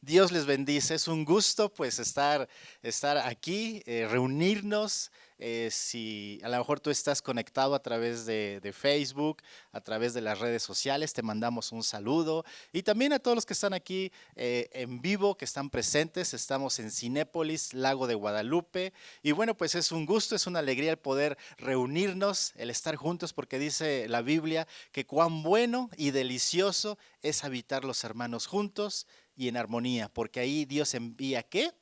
Dios les bendice. Es un gusto pues estar aquí, reunirnos. Si a lo mejor tú estás conectado a través de Facebook, a través de las redes sociales, te mandamos un saludo. Y también a todos los que están aquí en vivo, que están presentes. Estamos en Cinépolis, Lago de Guadalupe. Y bueno, pues es un gusto, es una alegría el poder reunirnos, el estar juntos, porque dice la Biblia que cuán bueno y delicioso es habitar los hermanos juntos y en armonía, porque ahí Dios envía ¿qué?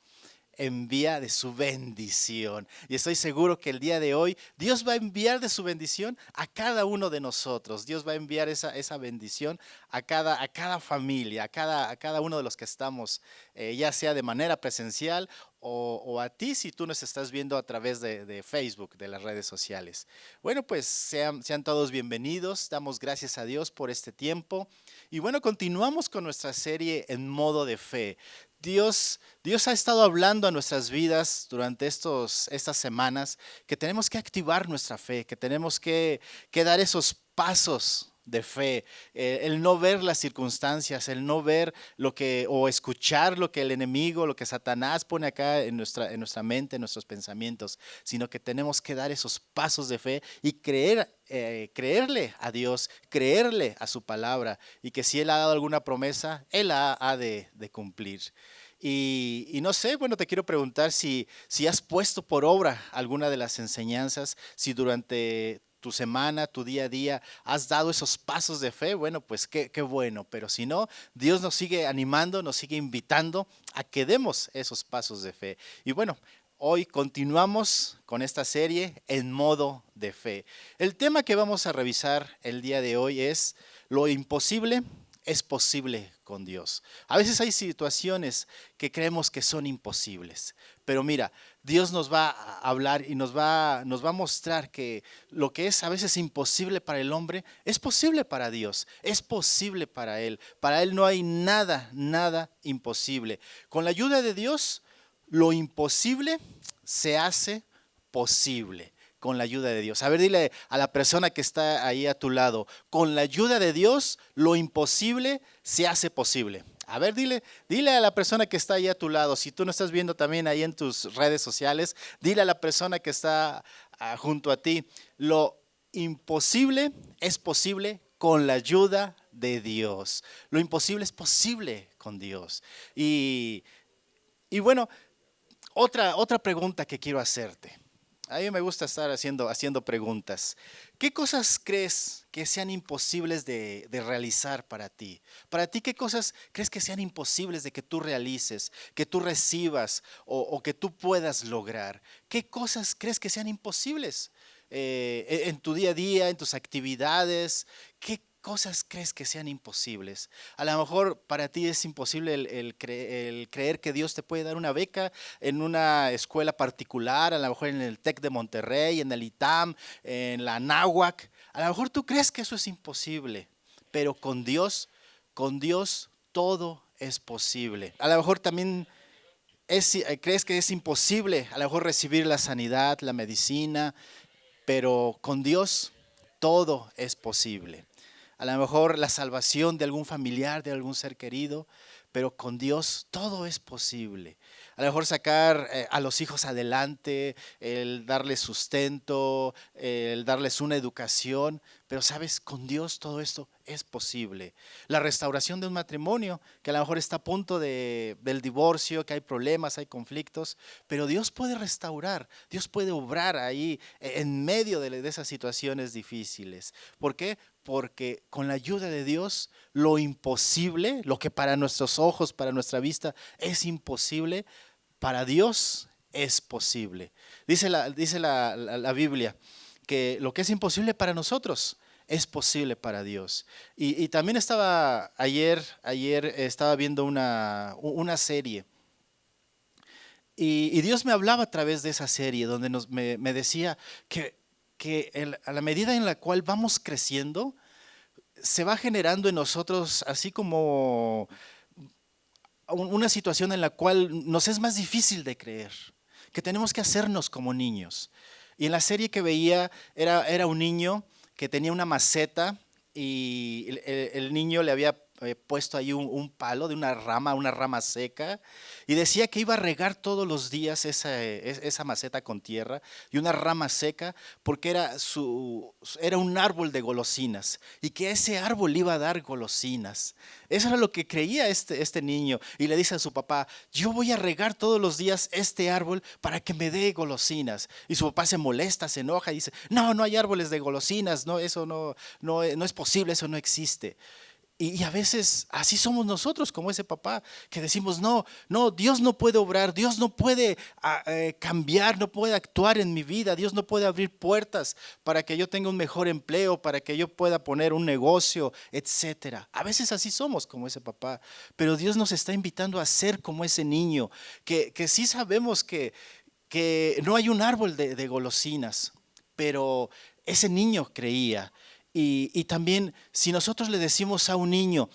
Envía de su bendición. Y estoy seguro que el día de hoy Dios va a enviar de su bendición a cada uno de nosotros. Dios va a enviar esa bendición a cada familia, a cada uno de los que estamos, ya sea de manera presencial o a ti si tú nos estás viendo a través de Facebook, de las redes sociales. Bueno, pues sean todos bienvenidos. Damos gracias a Dios por este tiempo. Y bueno, continuamos con nuestra serie en modo de fe. Dios ha estado hablando a nuestras vidas durante estas semanas que tenemos que activar nuestra fe, que tenemos que dar esos pasos de fe, el no ver las circunstancias, el no ver lo que o escuchar lo que el enemigo, lo que Satanás pone acá en nuestra mente, en nuestros pensamientos, sino que tenemos que dar esos pasos de fe y creerle a Dios, creerle a su palabra y que si Él ha dado alguna promesa, Él la ha de cumplir. Y no sé, bueno, te quiero preguntar si has puesto por obra alguna de las enseñanzas, si durante tu semana, tu día a día, has dado esos pasos de fe, bueno, pues qué bueno, pero si no, Dios nos sigue animando, nos sigue invitando a que demos esos pasos de fe. Y bueno, hoy continuamos con esta serie en modo de fe. El tema que vamos a revisar el día de hoy es lo imposible es posible con Dios. A veces hay situaciones que creemos que son imposibles, pero mira, Dios nos va a hablar y nos va a mostrar que lo que es a veces imposible para el hombre es posible para Dios, es posible para Él. Para Él no hay nada imposible. Con la ayuda de Dios, lo imposible se hace posible con la ayuda de Dios. A ver, dile a la persona que está ahí a tu lado, con la ayuda de Dios, lo imposible se hace posible. A ver, dile a la persona que está ahí a tu lado, si tú no estás viendo también ahí en tus redes sociales, dile a la persona que está junto a ti, lo imposible es posible con la ayuda de Dios. Lo imposible es posible con Dios. Y bueno, otra pregunta que quiero hacerte. A mí me gusta estar haciendo preguntas. ¿Qué cosas crees que sean imposibles de realizar para ti? Para ti, ¿qué cosas crees que sean imposibles de que tú realices, que tú recibas o que tú puedas lograr? ¿Qué cosas crees que sean imposibles en tu día a día, en tus actividades? ¿Qué cosas crees que sean imposibles? A lo mejor para ti es imposible el creer que Dios te puede dar una beca en una escuela particular, a lo mejor en el TEC de Monterrey, en el ITAM, en la Náhuac. A lo mejor tú crees que eso es imposible, pero con Dios todo es posible. A lo mejor también crees que es imposible, a lo mejor recibir la sanidad, la medicina, pero con Dios todo es posible. A lo mejor la salvación de algún familiar, de algún ser querido, pero con Dios todo es posible. A lo mejor sacar a los hijos adelante, el darles sustento, el darles una educación, pero sabes, con Dios todo esto es posible. La restauración de un matrimonio, que a lo mejor está a punto del divorcio, que hay problemas, hay conflictos, pero Dios puede restaurar, Dios puede obrar ahí en medio de esas situaciones difíciles. ¿Por qué? Porque con la ayuda de Dios, lo imposible, lo que para nuestros ojos, para nuestra vista es imposible, para Dios es posible. Dice la Biblia que lo que es imposible para nosotros es posible para Dios. Y también ayer estaba viendo una serie y Dios me hablaba a través de esa serie donde me decía que a la medida en la cual vamos creciendo, se va generando en nosotros así como una situación en la cual nos es más difícil de creer, que tenemos que hacernos como niños. Y en la serie que veía era un niño que tenía una maceta y el niño le había puesto ahí un palo de una rama seca, y decía que iba a regar todos los días esa maceta con tierra y una rama seca, porque era un árbol de golosinas, y que ese árbol iba a dar golosinas. Eso era lo que creía este niño, y le dice a su papá: yo voy a regar todos los días este árbol para que me dé golosinas. Y su papá se molesta, se enoja y dice: no hay árboles de golosinas, no, eso no es posible, eso no existe. Y a veces así somos nosotros, como ese papá, que decimos: no, Dios no puede obrar, Dios no puede cambiar, no puede actuar en mi vida, Dios no puede abrir puertas para que yo tenga un mejor empleo, para que yo pueda poner un negocio, etcétera. A veces así somos, como ese papá, pero Dios nos está invitando a ser como ese niño, que sí sabemos que no hay un árbol de golosinas, pero ese niño creía. Y también, si nosotros le decimos a un niño,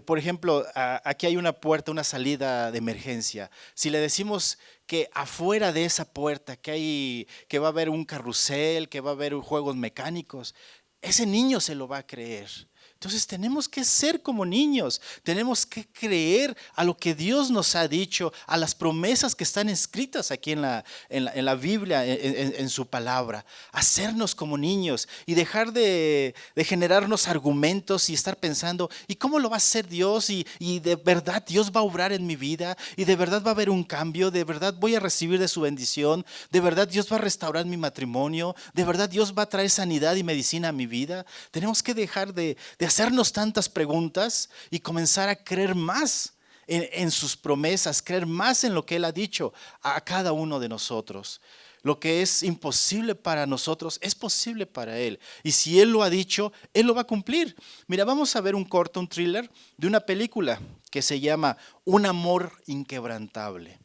por ejemplo, aquí hay una puerta, una salida de emergencia. Si le decimos que afuera de esa puerta que va a haber un carrusel, que va a haber juegos mecánicos, ese niño se lo va a creer. Entonces tenemos que ser como niños, tenemos que creer a lo que Dios nos ha dicho, a las promesas que están escritas aquí en la Biblia, en su palabra, hacernos como niños y dejar de generarnos argumentos y estar pensando: ¿y cómo lo va a hacer Dios? Y de verdad Dios va a obrar en mi vida, y de verdad va a haber un cambio, de verdad voy a recibir de su bendición, de verdad Dios va a restaurar mi matrimonio, de verdad Dios va a traer sanidad y medicina a mi vida. Tenemos que dejar de hacernos tantas preguntas y comenzar a creer más en sus promesas, creer más en lo que Él ha dicho a cada uno de nosotros. Lo que es imposible para nosotros es posible para Él. Y si Él lo ha dicho, Él lo va a cumplir. Mira, vamos a ver un thriller de una película que se llama Un amor inquebrantable.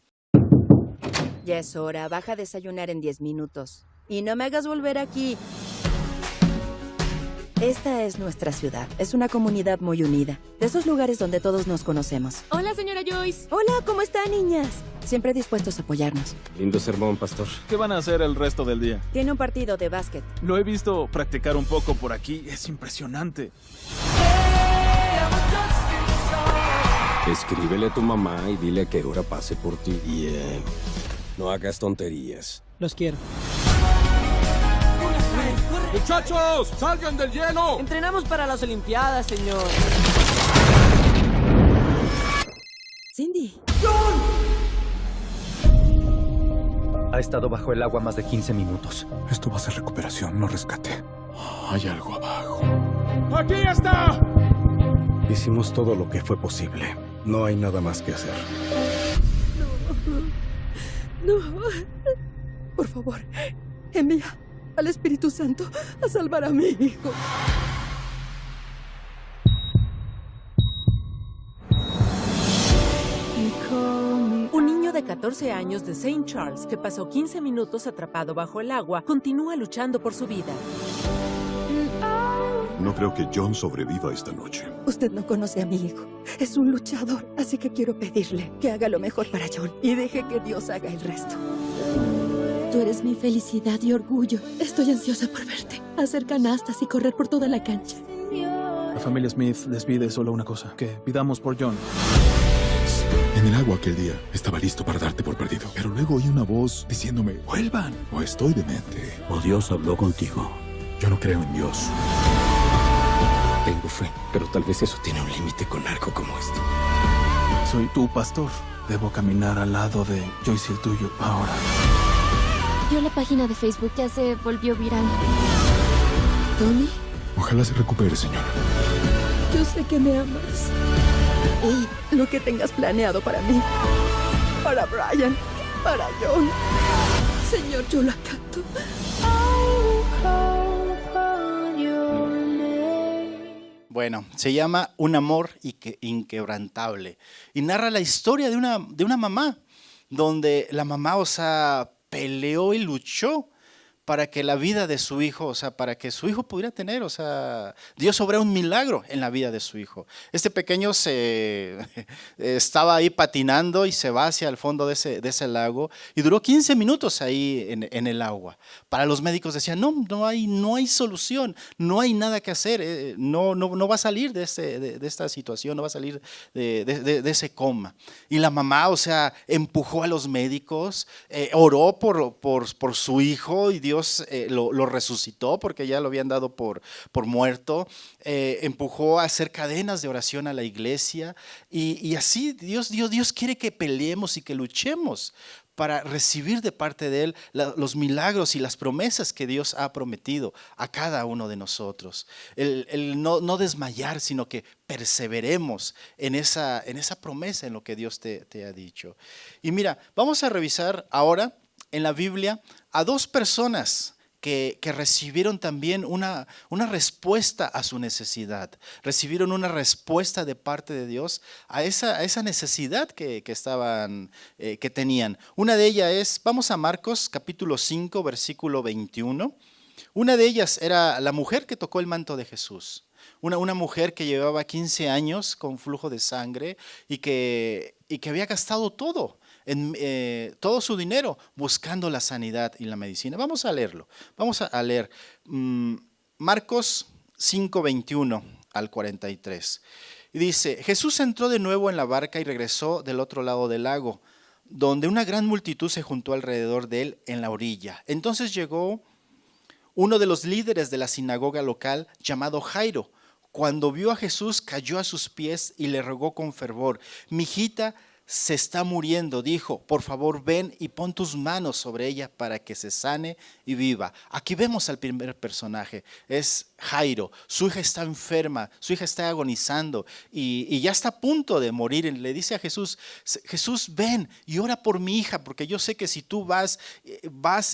Ya es hora, baja a desayunar en 10 minutos. Y no me hagas volver aquí. Esta es nuestra ciudad. Es una comunidad muy unida. De esos lugares donde todos nos conocemos. Hola, señora Joyce. Hola, ¿cómo están, niñas? Siempre dispuestos a apoyarnos. Lindo sermón, pastor. ¿Qué van a hacer el resto del día? Tiene un partido de básquet. Lo he visto practicar un poco por aquí. Es impresionante. Escríbele a tu mamá y dile a qué hora pase por ti. Bien. No hagas tonterías. Los quiero. ¡Muchachos! ¡Salgan del hielo! Entrenamos para las Olimpiadas, señor. Cindy. Ha estado bajo el agua más de 15 minutos. Esto va a ser recuperación, no rescate. Hay algo abajo. ¡Aquí está! Hicimos todo lo que fue posible. No hay nada más que hacer. No. Por favor, envía al Espíritu Santo a salvar a mi hijo. Un niño de 14 años de St. Charles que pasó 15 minutos atrapado bajo el agua continúa luchando por su vida. No creo que John sobreviva esta noche. Usted no conoce a mi hijo. Es un luchador, así que quiero pedirle que haga lo mejor para John y deje que Dios haga el resto. Tú eres mi felicidad y orgullo. Estoy ansiosa por verte, hacer canastas y correr por toda la cancha. La familia Smith les pide solo una cosa: que pidamos por John. En el agua aquel día estaba listo para darte por perdido. Pero luego oí una voz diciéndome: vuelvan, o estoy demente. O Dios habló contigo. Yo no creo en Dios. Tengo fe, pero tal vez eso tiene un límite con algo como esto. Soy tu pastor. Debo caminar al lado de Joyce y el tuyo ahora. Vio la página de Facebook, ya se volvió viral. ¿Tony? Ojalá se recupere, señor. Yo sé que me amas. Y lo que tengas planeado para mí, para Brian, para John. Señor, yo lo acato. Bueno, se llama Un amor inquebrantable y narra la historia de una mamá, donde la mamá, peleó y luchó para que la vida de su hijo, o sea, para que su hijo pudiera tener, o sea, Dios obra un milagro en la vida de su hijo. Este pequeño estaba ahí patinando y se va hacia el fondo de ese lago y duró 15 minutos ahí en el agua. Para los médicos decían, no hay solución, no hay nada que hacer, no va a salir de esta situación, no va a salir de ese coma. Y la mamá, o sea, empujó a los médicos, oró por su hijo y Dios lo resucitó porque ya lo habían dado por muerto. Empujó a hacer cadenas de oración a la iglesia y así Dios quiere que peleemos y que luchemos para recibir de parte de Él los milagros y las promesas que Dios ha prometido a cada uno de nosotros. El no desmayar, sino que perseveremos en esa promesa, en lo que Dios te ha dicho. Y mira, vamos a revisar ahora en la Biblia a dos personas que recibieron también una respuesta a su necesidad. Recibieron una respuesta de parte de Dios a esa necesidad que tenían. Una de ellas es, vamos a Marcos capítulo 5, versículo 21. Una de ellas era la mujer que tocó el manto de Jesús. Una mujer que llevaba 15 años con flujo de sangre y que había gastado todo su dinero buscando la sanidad y la medicina. Vamos a leerlo. Vamos a leer Marcos 5, 21 al 43. Y dice, Jesús entró de nuevo en la barca y regresó del otro lado del lago, donde una gran multitud se juntó alrededor de él en la orilla. Entonces llegó uno de los líderes de la sinagoga local llamado Jairo. Cuando vio a Jesús, cayó a sus pies y le rogó con fervor, mi hijita se está muriendo, dijo, por favor ven y pon tus manos sobre ella para que se sane y viva. Aquí vemos al primer personaje, es Jairo. Su hija está enferma, su hija está agonizando y ya está a punto de morir. Le dice a Jesús, ven y ora por mi hija, porque yo sé que si tú vas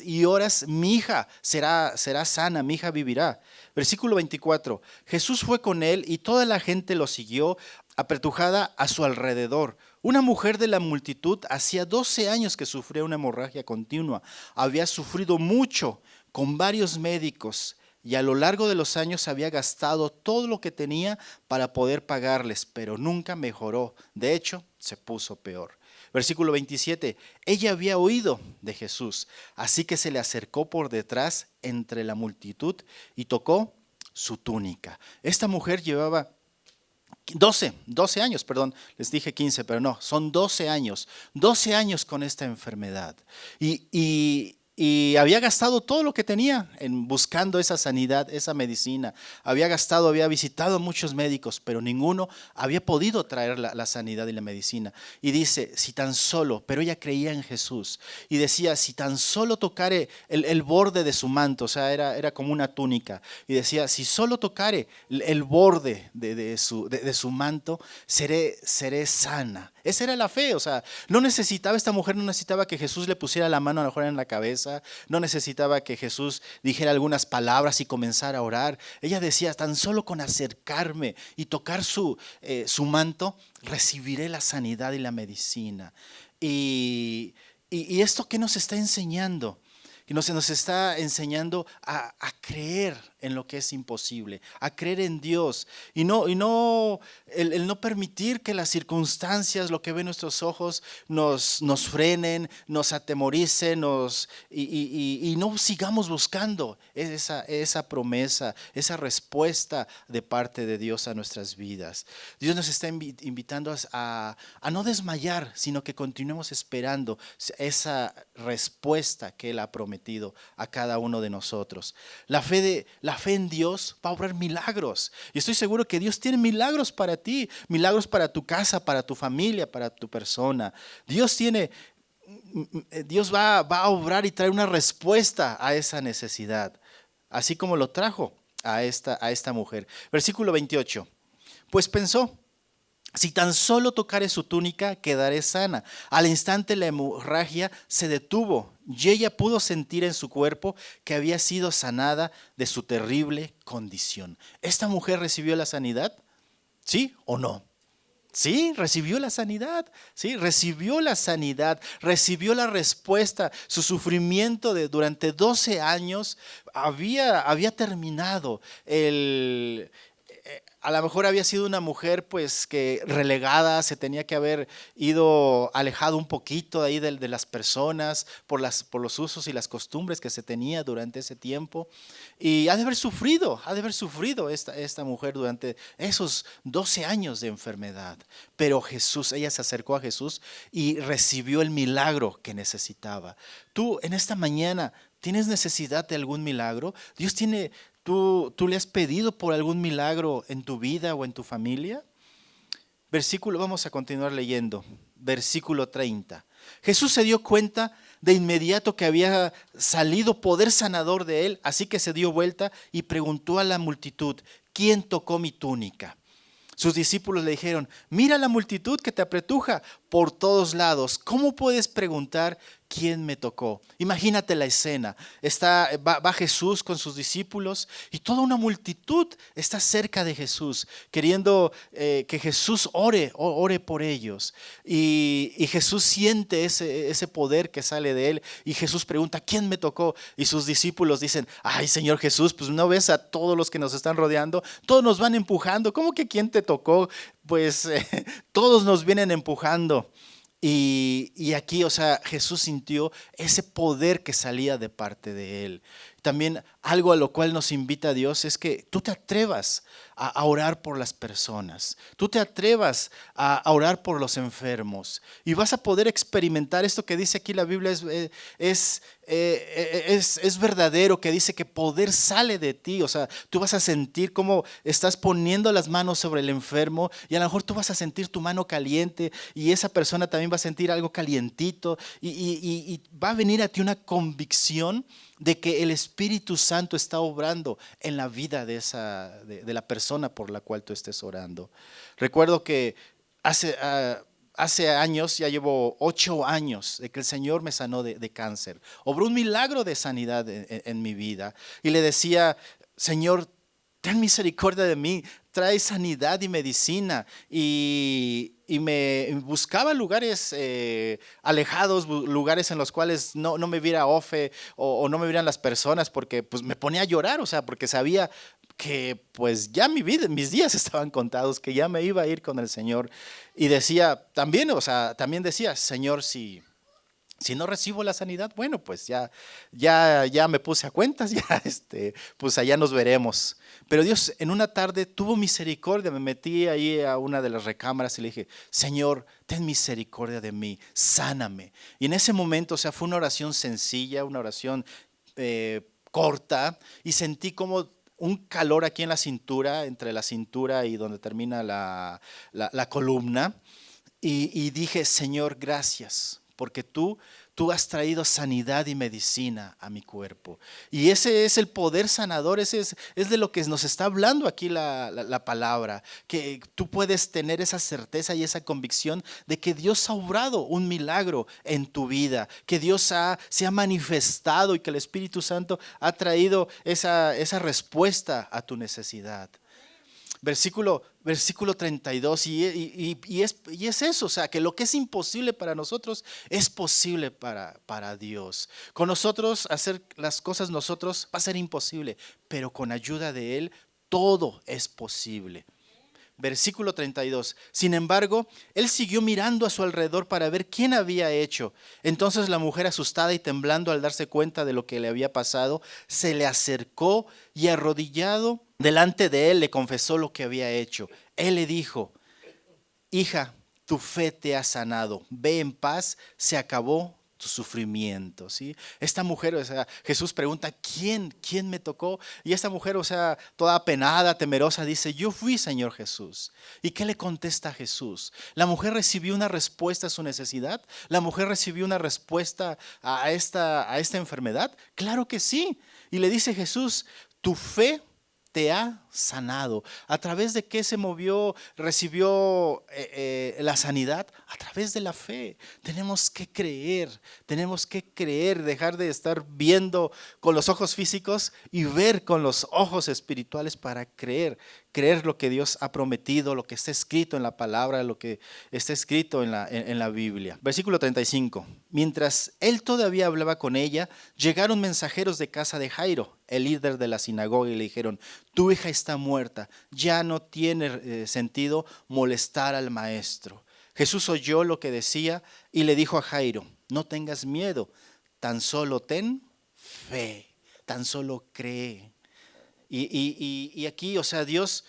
y oras, mi hija será sana, mi hija vivirá. Versículo 24, Jesús fue con él y toda la gente lo siguió apretujada a su alrededor. Una mujer de la multitud hacía 12 años que sufría una hemorragia continua. Había sufrido mucho con varios médicos y a lo largo de los años había gastado todo lo que tenía para poder pagarles, pero nunca mejoró. De hecho, se puso peor. Versículo 27, ella había oído de Jesús, así que se le acercó por detrás entre la multitud y tocó su túnica. Esta mujer llevaba 12 años, perdón, les dije 15, pero no, son 12 años con esta enfermedad. Y había gastado todo lo que tenía en buscando esa sanidad, esa medicina. Había visitado a muchos médicos, pero ninguno había podido traer la sanidad y la medicina. Y dice, si tan solo, pero ella creía en Jesús. Y decía, si tan solo tocare el borde de su manto, o sea, era como una túnica. Y decía, si solo tocare el borde de su manto, seré sana. Esa era la fe, o sea, esta mujer no necesitaba que Jesús le pusiera la mano a lo mejor en la cabeza, no necesitaba que Jesús dijera algunas palabras y comenzara a orar. Ella decía, tan solo con acercarme y tocar su manto, recibiré la sanidad y la medicina. Y esto ¿qué nos está enseñando? Y nos está enseñando a creer en lo que es imposible, a creer en Dios y el no permitir que las circunstancias, lo que ven nuestros ojos, nos frenen, nos atemoricen y no sigamos buscando esa promesa, esa respuesta de parte de Dios a nuestras vidas. Dios nos está invitando a no desmayar, sino que continuemos esperando esa respuesta que Él ha prometido a cada uno de nosotros. La fe en Dios va a obrar milagros. Y estoy seguro que Dios tiene milagros para ti, milagros para tu casa, para tu familia, para tu persona. Dios va a obrar y traer una respuesta a esa necesidad, así como lo trajo a esta mujer. Versículo 28. Pues pensó, si tan solo tocare su túnica, quedaré sana. Al instante la hemorragia se detuvo y ella pudo sentir en su cuerpo que había sido sanada de su terrible condición. ¿Esta mujer recibió la sanidad? ¿Sí o no? Sí, recibió la sanidad, sí, recibió la sanidad, recibió la respuesta. Su sufrimiento durante 12 años había terminado. A lo mejor había sido una mujer pues que relegada, se tenía que haber ido alejado un poquito de ahí de las personas por los usos y las costumbres que se tenía durante ese tiempo. Y ha de haber sufrido esta mujer durante esos 12 años de enfermedad. Pero ella se acercó a Jesús y recibió el milagro que necesitaba. Tú en esta mañana tienes necesidad de algún milagro. ¿Tú le has pedido por algún milagro en tu vida o en tu familia? Vamos a continuar leyendo. Versículo 30. Jesús se dio cuenta de inmediato que había salido poder sanador de él, así que se dio vuelta y preguntó a la multitud, ¿quién tocó mi túnica? Sus discípulos le dijeron, mira la multitud que te apretuja por todos lados. ¿Cómo puedes preguntar quién me tocó? Imagínate la escena. Va Jesús con sus discípulos y toda una multitud está cerca de Jesús, queriendo que Jesús ore por ellos. Y Jesús siente ese poder que sale de él. Y Jesús pregunta, ¿quién me tocó? Y sus discípulos dicen, ay Señor Jesús, pues no ves a todos los que nos están rodeando, todos nos van empujando. ¿Cómo que quién te tocó? Pues todos nos vienen empujando. Y aquí, o sea, Jesús sintió ese poder que salía de parte de él. También algo a lo cual nos invita Dios es que tú te atrevas a orar por las personas. Tú te atrevas a orar por los enfermos. Y vas a poder experimentar esto que dice aquí la Biblia es verdadero, que dice que poder sale de ti. O sea, tú vas a sentir cómo estás poniendo las manos sobre el enfermo y a lo mejor tú vas a sentir tu mano caliente y esa persona también va a sentir algo calientito y va a venir a ti una convicción de que el Espíritu Santo está obrando en la vida de la persona por la cual tú estés orando. Recuerdo que hace años, ya llevo 8 años, de que el Señor me sanó de cáncer. Obró un milagro de sanidad en mi vida. Y le decía, Señor, ten misericordia de mí, trae sanidad y medicina. Y me buscaba lugares alejados, lugares en los cuales no me viera Ofe o no me vieran las personas, porque pues me ponía a llorar, o sea, porque sabía que pues ya mis días estaban contados, que ya me iba a ir con el Señor. Y decía también, o sea, también decía, Señor, si no recibo la sanidad, bueno, pues ya me puse a cuentas, pues allá nos veremos. Pero Dios en una tarde tuvo misericordia, me metí ahí a una de las recámaras y le dije, Señor, ten misericordia de mí, sáname. Y en ese momento, o sea, fue una oración sencilla, una oración corta, y sentí como un calor aquí en la cintura, entre la cintura y donde termina la columna, y dije, Señor, gracias, porque tú has traído sanidad y medicina a mi cuerpo. Y ese es el poder sanador, ese es de lo que nos está hablando aquí la palabra, que tú puedes tener esa certeza y esa convicción de que Dios ha obrado un milagro en tu vida, que Dios se ha manifestado y que el Espíritu Santo ha traído esa respuesta a tu necesidad. Versículo 32, y es eso, o sea, que lo que es imposible para nosotros es posible para Dios. Con nosotros, hacer las cosas nosotros va a ser imposible, pero con ayuda de Él todo es posible. Versículo 32. Sin embargo, él siguió mirando a su alrededor para ver quién había hecho. Entonces la mujer, asustada y temblando al darse cuenta de lo que le había pasado, se le acercó y arrodillado delante de él le confesó lo que había hecho. Él le dijo, hija, tu fe te ha sanado, ve en paz, se acabó tu sufrimiento, ¿sí? Esta mujer, o sea, Jesús pregunta, ¿quién me tocó? Y esta mujer, o sea, toda apenada, temerosa, dice, yo fui, Señor Jesús. ¿Y qué le contesta Jesús? ¿La mujer recibió una respuesta a su necesidad? ¿La mujer recibió una respuesta a esta enfermedad? Claro que sí. Y le dice Jesús, tu fe te ha sanado. ¿A través de qué se movió, recibió la sanidad? A través de la fe. Tenemos que creer, dejar de estar viendo con los ojos físicos y ver con los ojos espirituales para creer lo que Dios ha prometido, lo que está escrito en la palabra, lo que está escrito en la Biblia. Versículo 35. Mientras él todavía hablaba con ella, llegaron mensajeros de casa de Jairo, el líder de la sinagoga, y le dijeron: tu hija está muerta, ya no tiene sentido molestar al maestro. Jesús oyó lo que decía y le dijo a Jairo: no tengas miedo, tan solo ten fe, tan solo cree. Y aquí, o sea, Dios,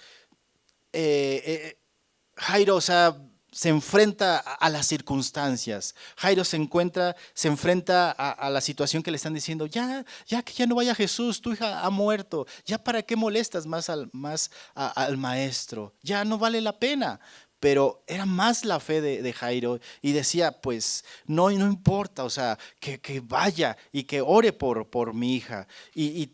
Jairo, o sea, se enfrenta a las circunstancias. Jairo se enfrenta a la situación que le están diciendo: ya que ya no vaya Jesús, tu hija ha muerto, ya para qué molestas más al maestro, ya no vale la pena. Pero era más la fe de Jairo y decía: pues no importa, o sea, que vaya y que ore por mi hija. Y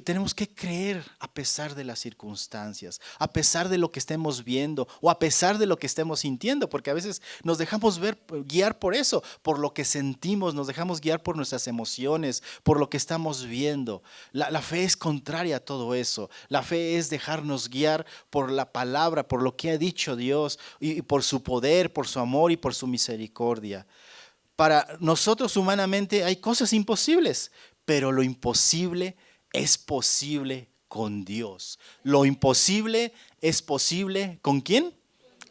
tenemos que creer a pesar de las circunstancias, a pesar de lo que estemos viendo o a pesar de lo que estemos sintiendo, porque a veces nos dejamos guiar por eso, por lo que sentimos, nos dejamos guiar por nuestras emociones, por lo que estamos viendo. La fe es contraria a todo eso. La fe es dejarnos guiar por la palabra, por lo que ha dicho Dios y por su poder, por su amor y por su misericordia. Para nosotros humanamente hay cosas imposibles, pero lo imposible es posible con Dios. Lo imposible es posible ¿con quién?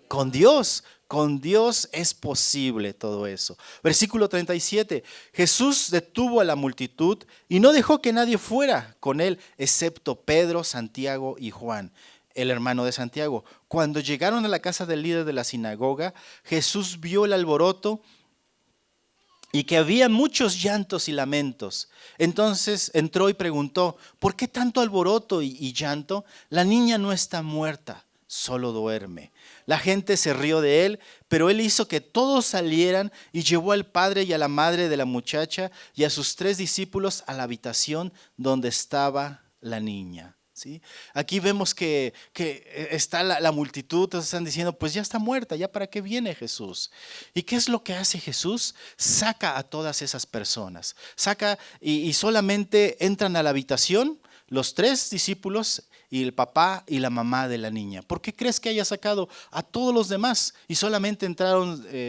Con Dios. Con Dios es posible todo eso. Versículo 37. Jesús detuvo a la multitud y no dejó que nadie fuera con él, excepto Pedro, Santiago y Juan, el hermano de Santiago. Cuando llegaron a la casa del líder de la sinagoga, Jesús vio el alboroto y que había muchos llantos y lamentos. Entonces entró y preguntó: ¿por qué tanto alboroto y llanto? La niña no está muerta, solo duerme. La gente se rió de él, pero él hizo que todos salieran y llevó al padre y a la madre de la muchacha y a sus 3 discípulos a la habitación donde estaba la niña. ¿Sí? Aquí vemos que está la multitud, entonces están diciendo: pues ya está muerta, ya para qué viene Jesús. ¿Y qué es lo que hace Jesús? Saca a todas esas personas, y solamente entran a la habitación los 3 discípulos y el papá y la mamá de la niña. ¿Por qué crees que haya sacado a todos los demás? Y solamente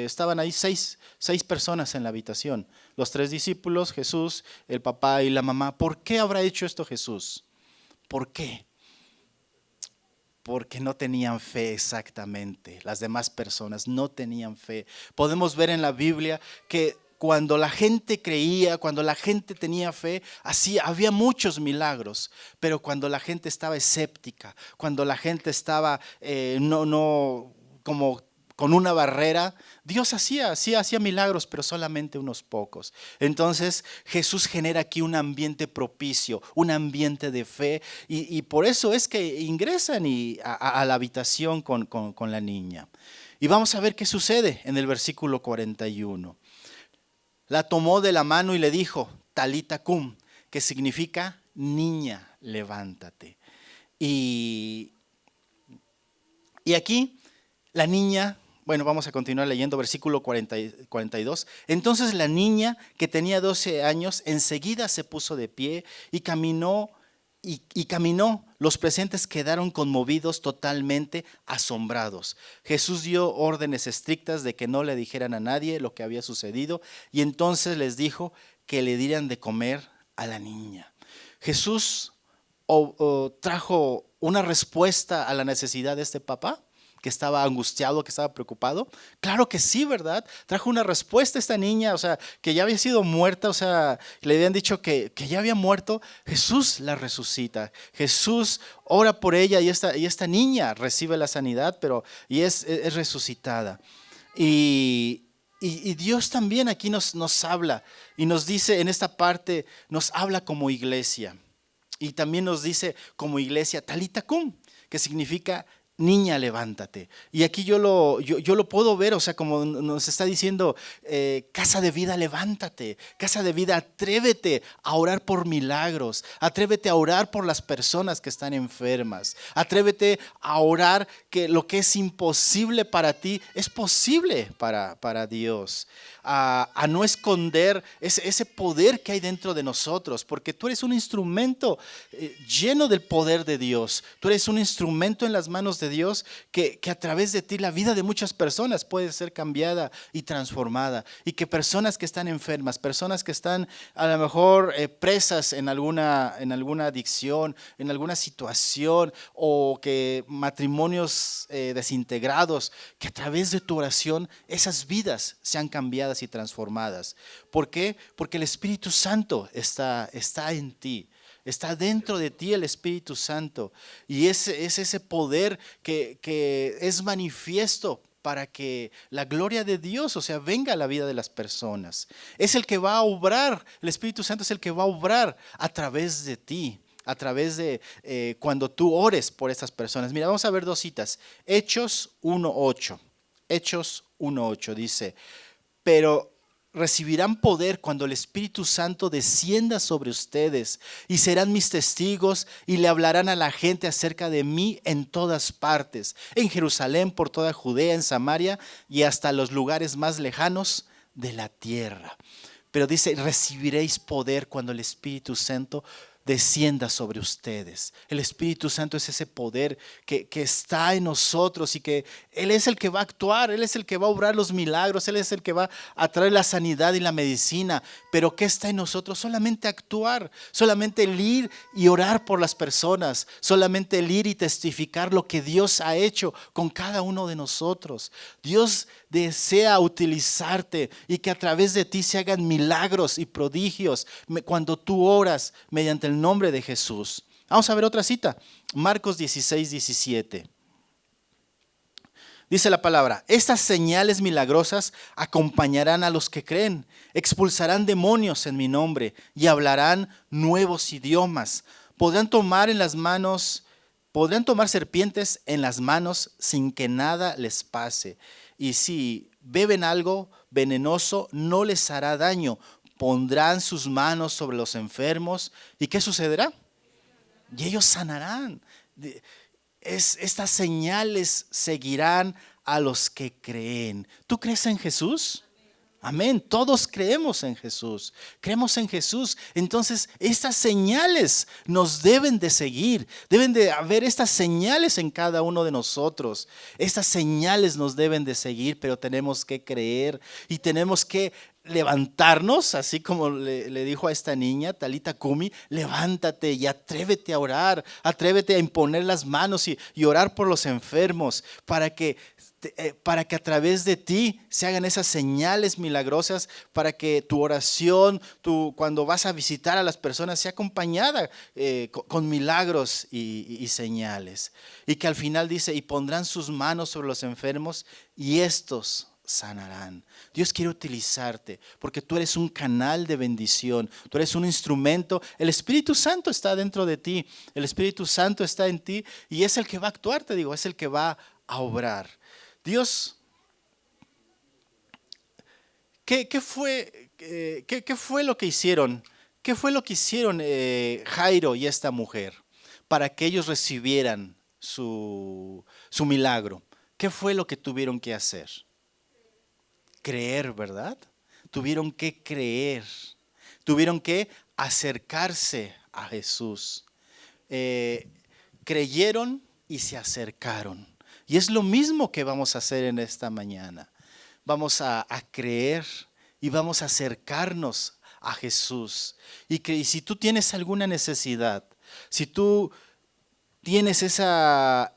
estaban ahí 6 personas en la habitación, los 3 discípulos, Jesús, el papá y la mamá. ¿Por qué habrá hecho esto Jesús? ¿Por qué? Porque no tenían fe exactamente. Las demás personas no tenían fe. Podemos ver en la Biblia que cuando la gente creía, cuando la gente tenía fe, así había muchos milagros. Pero cuando la gente estaba escéptica, cuando la gente estaba como con una barrera, Dios hacía milagros, pero solamente unos pocos. Entonces Jesús genera aquí un ambiente propicio, un ambiente de fe, y por eso es que ingresan a la habitación con la niña. Y vamos a ver qué sucede en el versículo 41. La tomó de la mano y le dijo: Talita cum, que significa: niña, levántate. Y aquí la niña... Bueno, vamos a continuar leyendo versículo 42. Entonces la niña, que tenía 12 años, enseguida se puso de pie y caminó. Los presentes quedaron conmovidos, totalmente asombrados. Jesús dio órdenes estrictas de que no le dijeran a nadie lo que había sucedido, y entonces les dijo que le dieran de comer a la niña. Jesús trajo una respuesta a la necesidad de este papá, que estaba angustiado, que estaba preocupado. Claro que sí, ¿verdad? Trajo una respuesta a esta niña, o sea, que ya había sido muerta, o sea, le habían dicho que ya había muerto. Jesús la resucita. Jesús ora por ella y esta niña recibe la sanidad, y es resucitada. Y Dios también aquí nos habla y nos dice en esta parte, nos habla como iglesia. Y también nos dice como iglesia, Talita cum, que significa: niña, levántate. Y aquí yo lo puedo ver, o sea, como nos está diciendo, casa de vida, levántate. Casa de vida, atrévete a orar por milagros. Atrévete a orar por las personas que están enfermas. Atrévete a orar que lo que es imposible para ti es posible para Dios. A no esconder ese poder que hay dentro de nosotros, porque tú eres un instrumento lleno del poder de Dios. Tú eres un instrumento en las manos de Dios que a través de ti la vida de muchas personas puede ser cambiada y transformada, y que personas que están enfermas, personas que están a lo mejor presas en alguna adicción, en alguna situación, o que matrimonios desintegrados, que a través de tu oración esas vidas sean cambiadas y transformadas. ¿Por qué? Porque el Espíritu Santo está en ti. Está dentro de ti el Espíritu Santo, y es ese poder que es manifiesto para que la gloria de Dios, o sea, venga a la vida de las personas. Es el que va a obrar, el Espíritu Santo es el que va a obrar a través de ti, a través de cuando tú ores por estas personas. Mira, vamos a ver dos citas. Hechos 1:8. Hechos 1:8 dice: pero recibirán poder cuando el Espíritu Santo descienda sobre ustedes, y serán mis testigos, y le hablarán a la gente acerca de mí en todas partes, en Jerusalén, por toda Judea, en Samaria y hasta los lugares más lejanos de la tierra. Pero dice, recibiréis poder cuando el Espíritu Santo descienda sobre ustedes. El Espíritu Santo es ese poder que está en nosotros, y que Él es el que va a actuar, Él es el que va a obrar los milagros, Él es el que va a traer la sanidad y la medicina. Pero ¿qué está en nosotros? Solamente actuar, solamente el ir y orar por las personas, solamente el ir y testificar lo que Dios ha hecho con cada uno de nosotros. Dios desea utilizarte y que a través de ti se hagan milagros y prodigios cuando tú oras mediante el nombre de Jesús. Vamos a ver otra cita. Marcos 16:17. Dice la palabra: estas señales milagrosas acompañarán a los que creen. Expulsarán demonios en mi nombre y hablarán nuevos idiomas. Podrán tomar serpientes en las manos sin que nada les pase. Y si beben algo venenoso, no les hará daño. Pondrán sus manos sobre los enfermos. ¿Y qué sucederá? Y ellos sanarán. Estas señales seguirán a los que creen. ¿Tú crees en Jesús? Amén. Todos creemos en Jesús. Creemos en Jesús. Entonces, estas señales nos deben de seguir. Deben de haber estas señales en cada uno de nosotros. Estas señales nos deben de seguir, pero tenemos que creer y tenemos que levantarnos, así como le dijo a esta niña, Talita Kumi: levántate y atrévete a orar, atrévete a imponer las manos y orar por los enfermos, para que a través de ti se hagan esas señales milagrosas, para que tu oración, cuando vas a visitar a las personas, sea acompañada con milagros y señales. Y que al final dice: y pondrán sus manos sobre los enfermos y estos sanarán. Dios quiere utilizarte porque tú eres un canal de bendición, tú eres un instrumento. El Espíritu Santo está dentro de ti, el Espíritu Santo está en ti, y es el que va a actuar, te digo, es el que va a obrar. Dios, ¿qué fue lo que hicieron? ¿Qué fue lo que hicieron Jairo y esta mujer para que ellos recibieran su milagro? ¿Qué fue lo que tuvieron que hacer? Creer, ¿verdad? Tuvieron que creer, tuvieron que acercarse a Jesús. Creyeron y se acercaron. Y es lo mismo que vamos a hacer en esta mañana. Vamos a creer y vamos a acercarnos a Jesús. Y si tú tienes alguna necesidad, si tú tienes esa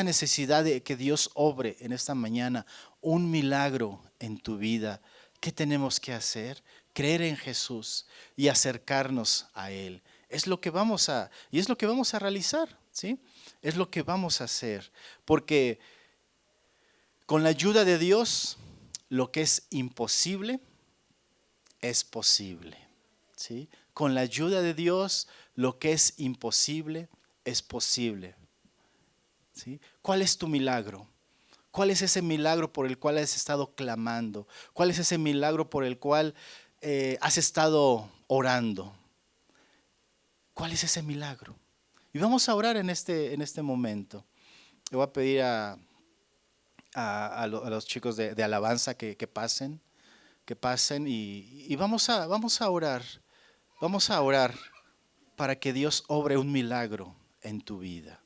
necesidad de que Dios obre en esta mañana un milagro en tu vida, ¿qué tenemos que hacer? Creer en Jesús y acercarnos a Él. Es lo que vamos a realizar, ¿sí? Es lo que vamos a hacer, porque con la ayuda de Dios, lo que es imposible es posible, ¿sí? Con la ayuda de Dios, lo que es imposible es posible. ¿sí? ¿Cuál es tu milagro? ¿Cuál es ese milagro por el cual has estado clamando? ¿Cuál es ese milagro por el cual has estado orando? ¿Cuál es ese milagro? Y vamos a orar en este momento. Le voy a pedir a los chicos de alabanza que pasen y vamos a orar. Vamos a orar para que Dios obre un milagro en tu vida.